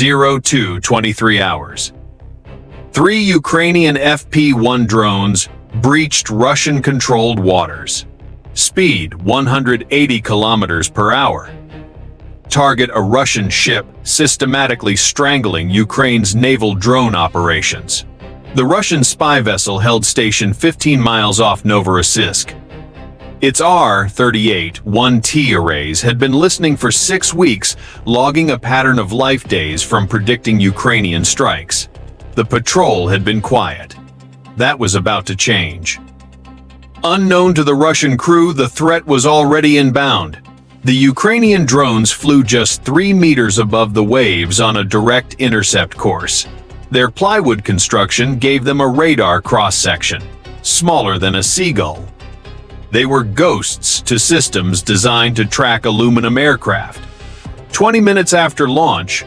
02:23 hours. 3 Ukrainian FP-1 drones breached Russian-controlled waters. Speed 180 kilometers per hour. Target a Russian ship, systematically strangling Ukraine's naval drone operations. The Russian spy vessel held station 15 miles off Novorossiysk. Its R-38-1T arrays had been listening for 6 weeks, logging a pattern of life days from predicting Ukrainian strikes. The patrol had been quiet. That was about to change. Unknown to the Russian crew, the threat was already inbound. The Ukrainian drones flew just 3 meters above the waves on a direct intercept course. Their plywood construction gave them a radar cross-section, smaller than a seagull. They were ghosts to systems designed to track aluminum aircraft. 20 minutes after launch,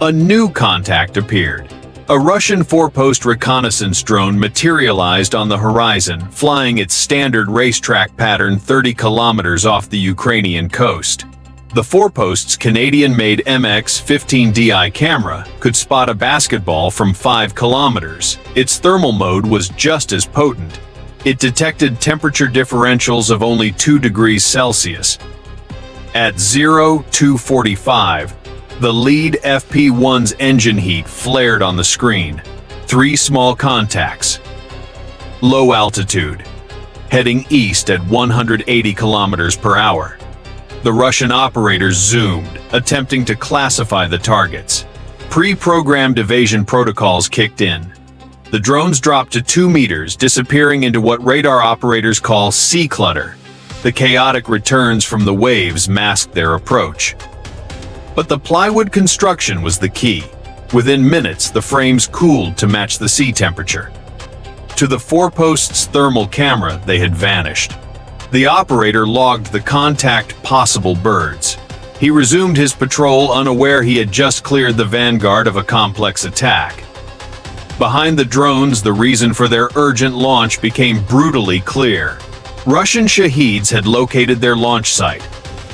a new contact appeared. A Russian 4-post reconnaissance drone materialized on the horizon, flying its standard racetrack pattern 30 kilometers off the Ukrainian coast. The 4-post's Canadian-made MX-15DI camera could spot a basketball from 5 kilometers. Its thermal mode was just as potent. It detected temperature differentials of only 2 degrees Celsius. At 02:45, the lead FP-1's engine heat flared on the screen. 3 small contacts. Low altitude. Heading east at 180 kilometers per hour. The Russian operators zoomed, attempting to classify the targets. Pre-programmed evasion protocols kicked in. The drones dropped to 2 meters, disappearing into what radar operators call sea clutter. The chaotic returns from the waves masked their approach. But the plywood construction was the key. Within minutes, the frames cooled to match the sea temperature. To the 4-post's thermal camera, they had vanished. The operator logged the contact possible birds. He resumed his patrol, unaware he had just cleared the vanguard of a complex attack. Behind the drones, the reason for their urgent launch became brutally clear. Russian Shaheeds had located their launch site.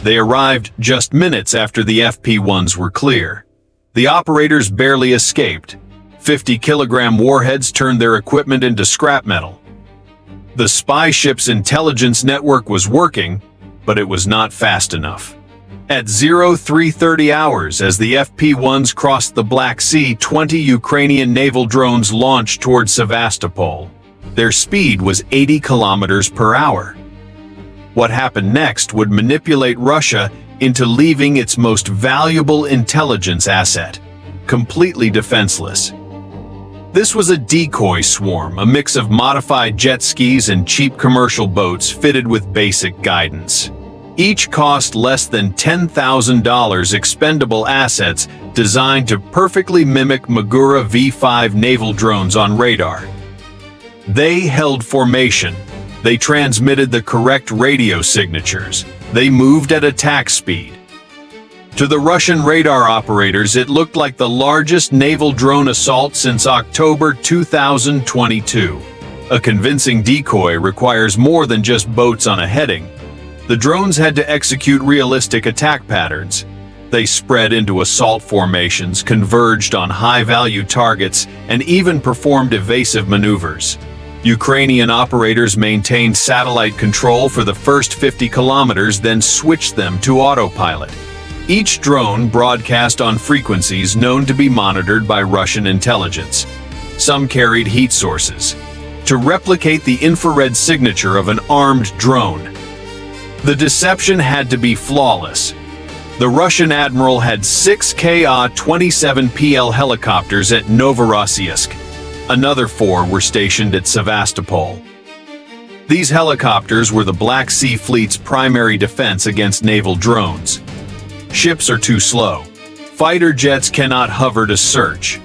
They arrived just minutes after the FP-1s were clear. The operators barely escaped. 50-kilogram warheads turned their equipment into scrap metal. The spy ship's intelligence network was working, but it was not fast enough. At 03:30 hours, as the FP-1s crossed the Black Sea, 20 Ukrainian naval drones launched toward Sevastopol. Their speed was 80 kilometers per hour. What happened next would manipulate Russia into leaving its most valuable intelligence asset, completely defenseless. This was a decoy swarm, a mix of modified jet skis and cheap commercial boats fitted with basic guidance. Each cost less than $10,000, expendable assets designed to perfectly mimic Magura V-5 naval drones on radar. They held formation. They transmitted the correct radio signatures. They moved at attack speed. To the Russian radar operators, it looked like the largest naval drone assault since October 2022. A convincing decoy requires more than just boats on a heading. The drones had to execute realistic attack patterns. They spread into assault formations, converged on high-value targets, and even performed evasive maneuvers. Ukrainian operators maintained satellite control for the first 50 kilometers, then switched them to autopilot. Each drone broadcast on frequencies known to be monitored by Russian intelligence. Some carried heat sources to replicate the infrared signature of an armed drone. The deception had to be flawless. The Russian admiral had 6 Ka-27PL helicopters at Novorossiysk. Another 4 were stationed at Sevastopol. These helicopters were the Black Sea Fleet's primary defense against naval drones. Ships are too slow. Fighter jets cannot hover to search.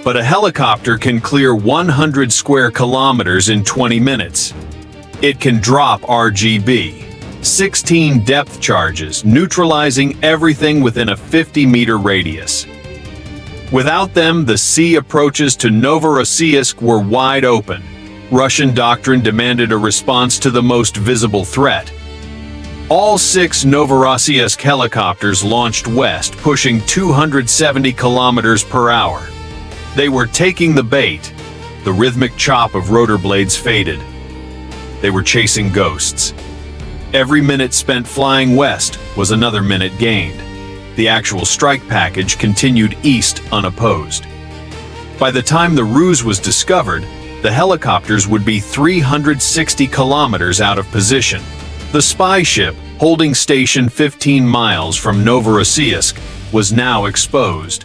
But a helicopter can clear 100 square kilometers in 20 minutes. It can drop RGB, 16 depth charges, neutralizing everything within a 50-meter radius. Without them, the sea approaches to Novorossiysk were wide open. Russian doctrine demanded a response to the most visible threat. All 6 Novorossiysk helicopters launched west, pushing 270 kilometers per hour. They were taking the bait. The rhythmic chop of rotor blades faded. They were chasing ghosts. Every minute spent flying west was another minute gained. The actual strike package continued east unopposed. By the time the ruse was discovered, the helicopters would be 360 kilometers out of position. The spy ship, holding station 15 miles from Novorossiysk, was now exposed.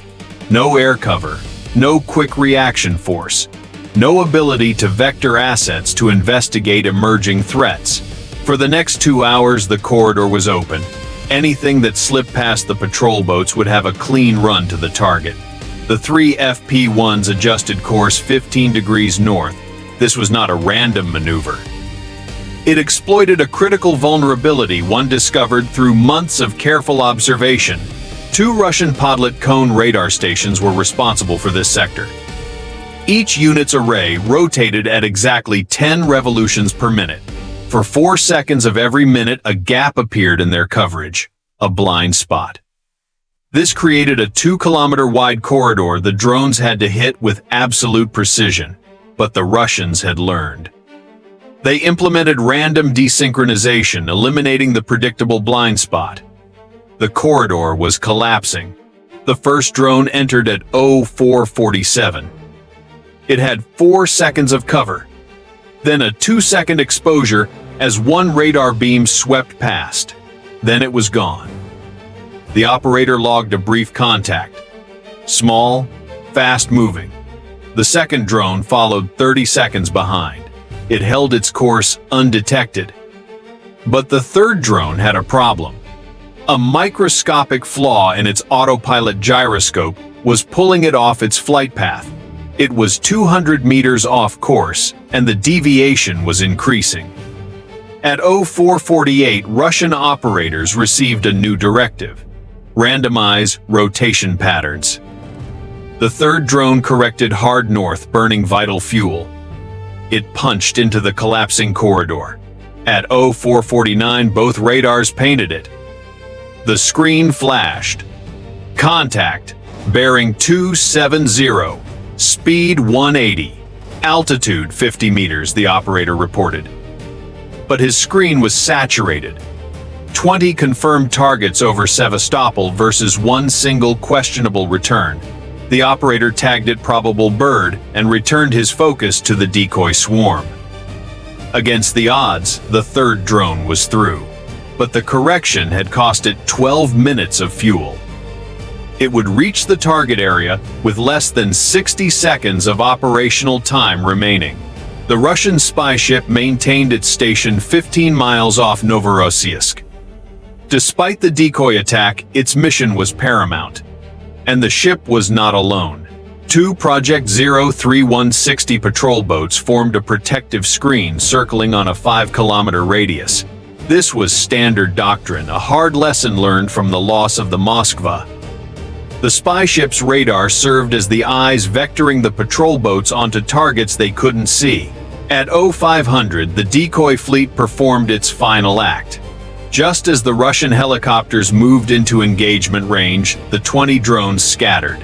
No air cover, no quick reaction force, no ability to vector assets to investigate emerging threats. For the next 2 hours, the corridor was open. Anything that slipped past the patrol boats would have a clean run to the target. The 3 FP-1s adjusted course 15 degrees north. This was not a random maneuver. It exploited a critical vulnerability one discovered through months of careful observation. 2 Russian Podlet cone radar stations were responsible for this sector. Each unit's array rotated at exactly 10 revolutions per minute. For 4 seconds of every minute, a gap appeared in their coverage, a blind spot. This created a 2-kilometer wide corridor the drones had to hit with absolute precision, but the Russians had learned. They implemented random desynchronization, eliminating the predictable blind spot. The corridor was collapsing. The first drone entered at 0447. It had 4 seconds of cover, then a 2-second exposure as one radar beam swept past. Then it was gone. The operator logged a brief contact. Small, fast-moving. The second drone followed 30 seconds behind. It held its course undetected. But the third drone had a problem. A microscopic flaw in its autopilot gyroscope was pulling it off its flight path. It was 200 meters off course, and the deviation was increasing. At 0448, Russian operators received a new directive: randomize rotation patterns. The third drone corrected hard north, burning vital fuel. It punched into the collapsing corridor. At 0449, both radars painted it. The screen flashed. Contact, bearing 270, speed 180, altitude 50 meters, the operator reported. But his screen was saturated. 20 confirmed targets over Sevastopol versus 1 single questionable return. The operator tagged it probable bird and returned his focus to the decoy swarm. Against the odds, the third drone was through. But the correction had cost it 12 minutes of fuel. It would reach the target area with less than 60 seconds of operational time remaining. The Russian spy ship maintained its station 15 miles off Novorossiysk. Despite the decoy attack, its mission was paramount. And the ship was not alone. 2 Project 03160 patrol boats formed a protective screen circling on a 5-kilometer radius. This was standard doctrine, a hard lesson learned from the loss of the Moskva. The spy ship's radar served as the eyes vectoring the patrol boats onto targets they couldn't see. At 0500, the decoy fleet performed its final act. Just as the Russian helicopters moved into engagement range, the 20 drones scattered.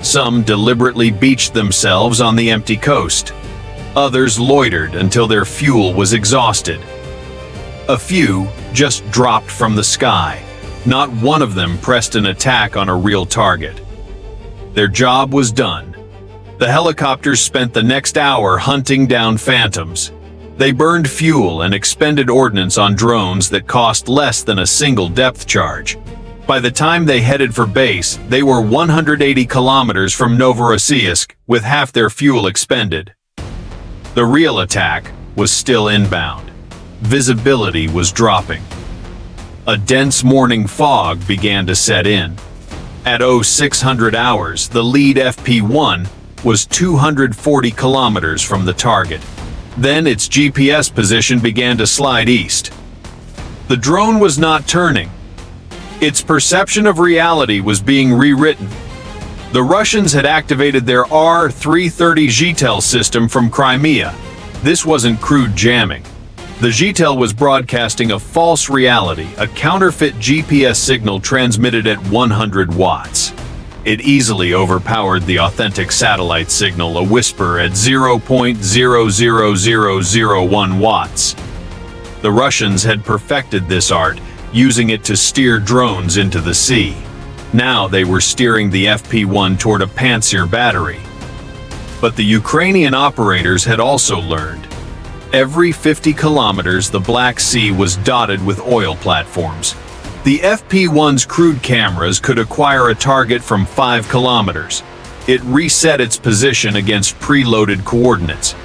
Some deliberately beached themselves on the empty coast. Others loitered until their fuel was exhausted. A few just dropped from the sky. Not one of them pressed an attack on a real target. Their job was done. The helicopters spent the next hour hunting down phantoms. They burned fuel and expended ordnance on drones that cost less than a single depth charge. By the time they headed for base, they were 180 kilometers from Novorossiysk, with half their fuel expended. The real attack was still inbound. Visibility was dropping. A dense morning fog began to set in. At 0600 hours, the lead FP-1 was 240 kilometers from the target. Then its GPS position began to slide east. The drone was not turning. Its perception of reality was being rewritten. The Russians had activated their R-330 Zhetel system from Crimea. This wasn't crude jamming. The GTEL was broadcasting a false reality, a counterfeit GPS signal transmitted at 100 watts. It easily overpowered the authentic satellite signal, a whisper at 0.00001 watts. The Russians had perfected this art, using it to steer drones into the sea. Now they were steering the FP-1 toward a Pantsir battery. But the Ukrainian operators had also learned. Every 50 kilometers, the Black Sea was dotted with oil platforms. The FP-1's crude cameras could acquire a target from 5 kilometers. It reset its position against preloaded coordinates.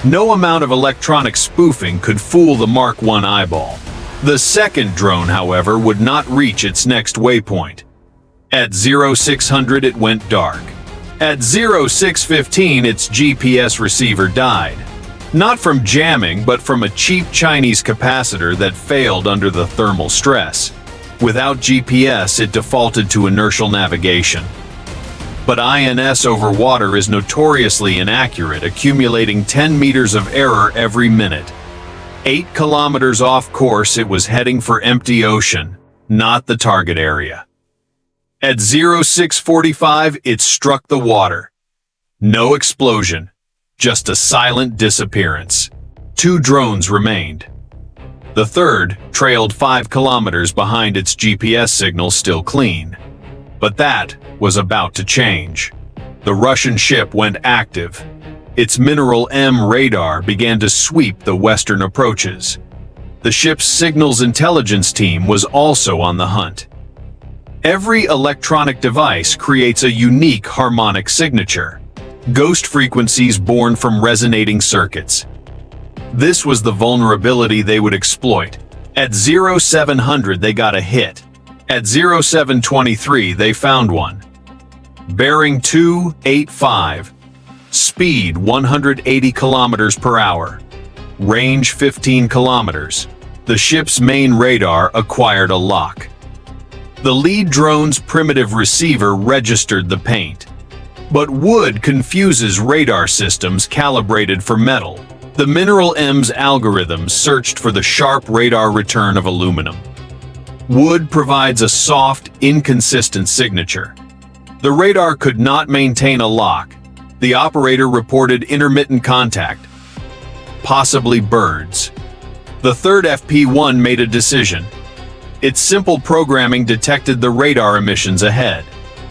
No amount of electronic spoofing could fool the Mark I eyeball. The second drone, however, would not reach its next waypoint. At 0600 it went dark. At 0615 its GPS receiver died. Not from jamming, but from a cheap Chinese capacitor that failed under the thermal stress. Without GPS, it defaulted to inertial navigation. But INS over water is notoriously inaccurate, accumulating 10 meters of error every minute. 8 kilometers off course, it was heading for empty ocean, not the target area. At 0645, it struck the water. No explosion. Just a silent disappearance. 2 drones remained. The third trailed 5 kilometers behind, its GPS signal still clean. But that was about to change. The Russian ship went active. Its Mineral M radar began to sweep the western approaches. The ship's signals intelligence team was also on the hunt. Every electronic device creates a unique harmonic signature. Ghost frequencies born from resonating circuits. This was the vulnerability they would exploit. At 0700 they got a hit. At 0723 they found one. Bearing 285. Speed 180 kilometers per hour. Range 15 kilometers. The ship's main radar acquired a lock. The lead drone's primitive receiver registered the paint. But wood confuses radar systems calibrated for metal. The Mineral M's algorithms searched for the sharp radar return of aluminum. Wood provides a soft, inconsistent signature. The radar could not maintain a lock. The operator reported intermittent contact. Possibly birds. The third FP-1 made a decision. Its simple programming detected the radar emissions ahead.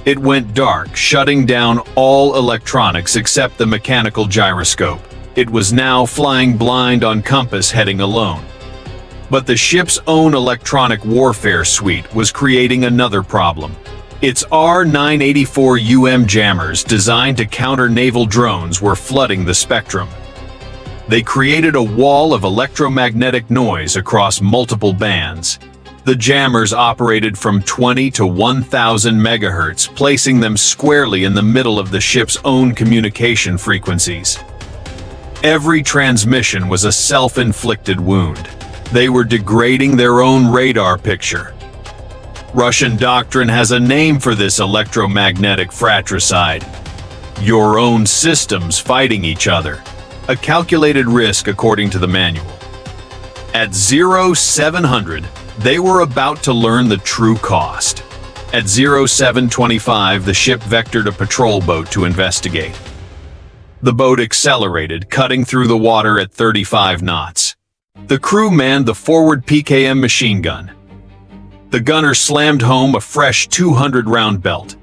It went dark, shutting down all electronics except the mechanical gyroscope. It was now flying blind on compass, heading alone. But the ship's own electronic warfare suite was creating another problem. Its R984UM jammers, designed to counter naval drones, were flooding the spectrum. They created a wall of electromagnetic noise across multiple bands. The jammers operated from 20 to 1000 megahertz, placing them squarely in the middle of the ship's own communication frequencies. Every transmission was a self-inflicted wound. They were degrading their own radar picture. Russian doctrine has a name for this electromagnetic fratricide. Your own systems fighting each other. A calculated risk according to the manual. At 0700, they were about to learn the true cost. At 0725, the ship vectored a patrol boat to investigate. The boat accelerated, cutting through the water at 35 knots. The crew manned the forward PKM machine gun. The gunner slammed home a fresh 200-round belt.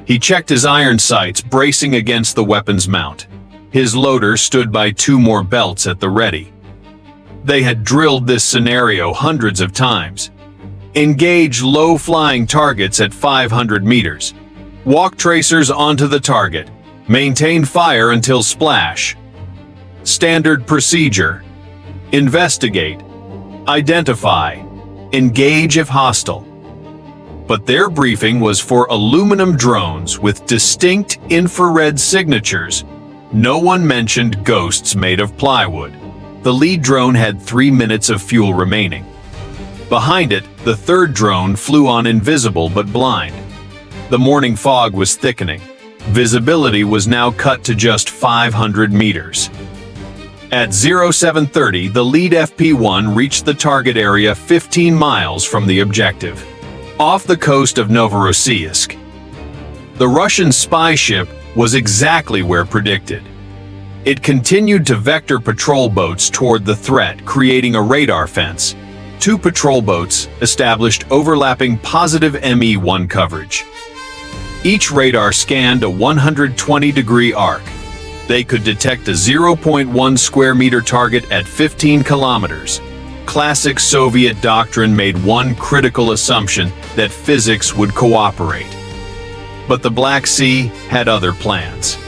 He checked his iron sights, bracing against the weapon's mount. His loader stood by 2 more belts at the ready. They had drilled this scenario hundreds of times. Engage low-flying targets at 500 meters. Walk tracers onto the target. Maintain fire until splash. Standard procedure. Investigate. Identify. Engage if hostile. But their briefing was for aluminum drones with distinct infrared signatures. No one mentioned ghosts made of plywood. The lead drone had 3 minutes of fuel remaining. Behind it, the third drone flew on, invisible but blind. The morning fog was thickening. Visibility was now cut to just 500 meters. At 0730, the lead FP-1 reached the target area 15 miles from the objective, off the coast of Novorossiysk. The Russian spy ship was exactly where predicted. It continued to vector patrol boats toward the threat, creating a radar fence. 2 patrol boats established overlapping positive ME-1 coverage. Each radar scanned a 120-degree arc. They could detect a 0.1 square meter target at 15 kilometers. Classic Soviet doctrine made one critical assumption, that physics would cooperate. But the Black Sea had other plans.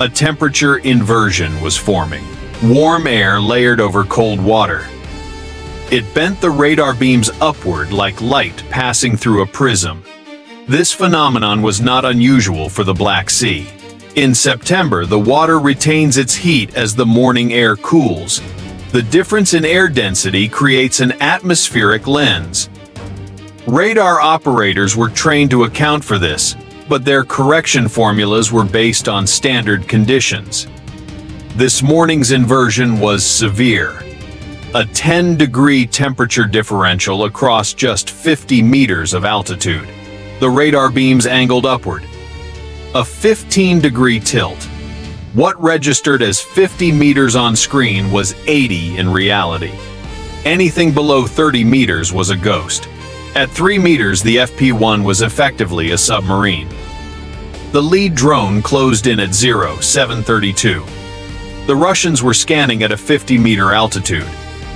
A temperature inversion was forming. Warm air layered over cold water. It bent the radar beams upward like light passing through a prism. This phenomenon was not unusual for the Black Sea. In September, the water retains its heat as the morning air cools. The difference in air density creates an atmospheric lens. Radar operators were trained to account for this, but their correction formulas were based on standard conditions. This morning's inversion was severe. A 10-degree temperature differential across just 50 meters of altitude. The radar beams angled upward. A 15-degree tilt. What registered as 50 meters on screen was 80 in reality. Anything below 30 meters was a ghost. At 3 meters, the FP-1 was effectively a submarine. The lead drone closed in at 0732. The Russians were scanning at a 50-meter altitude.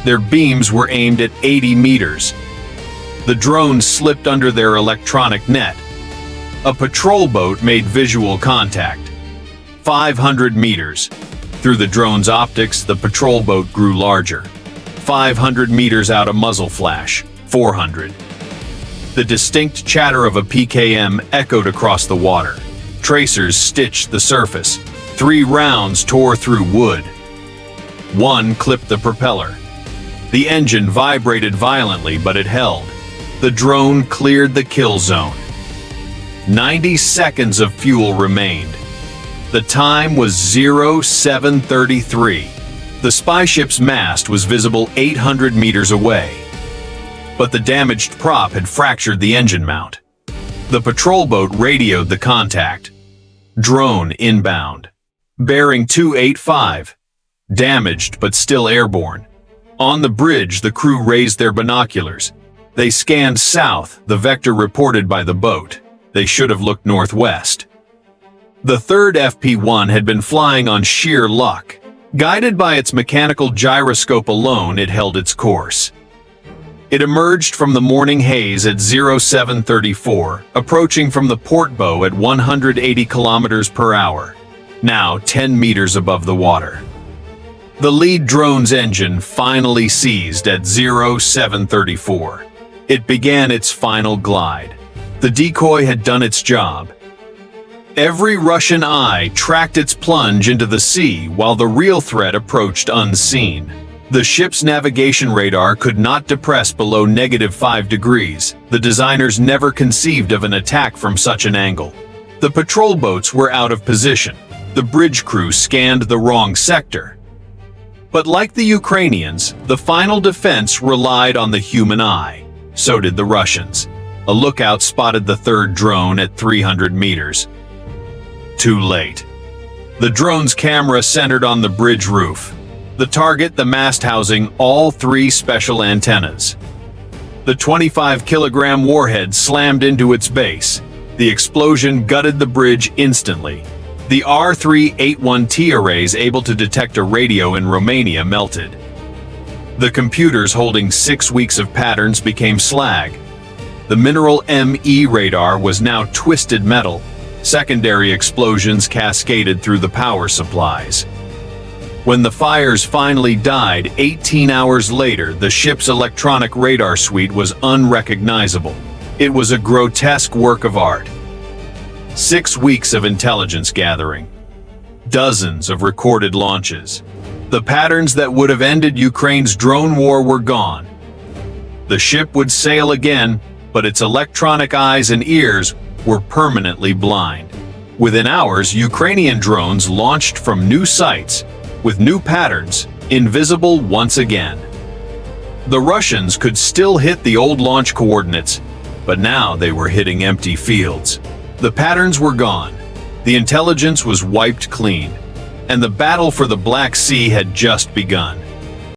Their beams were aimed at 80 meters. The drone slipped under their electronic net. A patrol boat made visual contact. 500 meters. Through the drone's optics, the patrol boat grew larger. 500 meters out, a muzzle flash. 400. The distinct chatter of a PKM echoed across the water. Tracers stitched the surface. 3 rounds tore through wood. 1 clipped the propeller. The engine vibrated violently, but it held. The drone cleared the kill zone. 90 seconds of fuel remained. The time was 0733. The spy ship's mast was visible 800 meters away. But the damaged prop had fractured the engine mount. The patrol boat radioed the contact. Drone inbound. Bearing 285. Damaged but still airborne. On the bridge, the crew raised their binoculars. They scanned south, the vector reported by the boat. They should have looked northwest. The third FP-1 had been flying on sheer luck. Guided by its mechanical gyroscope alone, it held its course. It emerged from the morning haze at 0734, approaching from the port bow at 180 kilometers per hour, now 10 meters above the water. The lead drone's engine finally seized at 0734. It began its final glide. The decoy had done its job. Every Russian eye tracked its plunge into the sea while the real threat approached unseen. The ship's navigation radar could not depress below -5 degrees. The designers never conceived of an attack from such an angle. The patrol boats were out of position. The bridge crew scanned the wrong sector. But like the Ukrainians, the final defense relied on the human eye. So did the Russians. A lookout spotted the third drone at 300 meters. Too late. The drone's camera centered on the bridge roof. The target, the mast housing all 3 special antennas. The 25-kilogram warhead slammed into its base. The explosion gutted the bridge instantly. The R381T arrays able to detect a radio in Romania melted. The computers holding 6 weeks of patterns became slag. The mineral ME radar was now twisted metal. Secondary explosions cascaded through the power supplies. When the fires finally died 18 hours later, the ship's electronic radar suite was unrecognizable. It was a grotesque work of art. 6 weeks of intelligence gathering. Dozens of recorded launches. The patterns that would have ended Ukraine's drone war were gone. The ship would sail again, but its electronic eyes and ears were permanently blind. Within hours, Ukrainian drones launched from new sites, with new patterns, invisible once again. The Russians could still hit the old launch coordinates, but now they were hitting empty fields. The patterns were gone, the intelligence was wiped clean, and the battle for the Black Sea had just begun.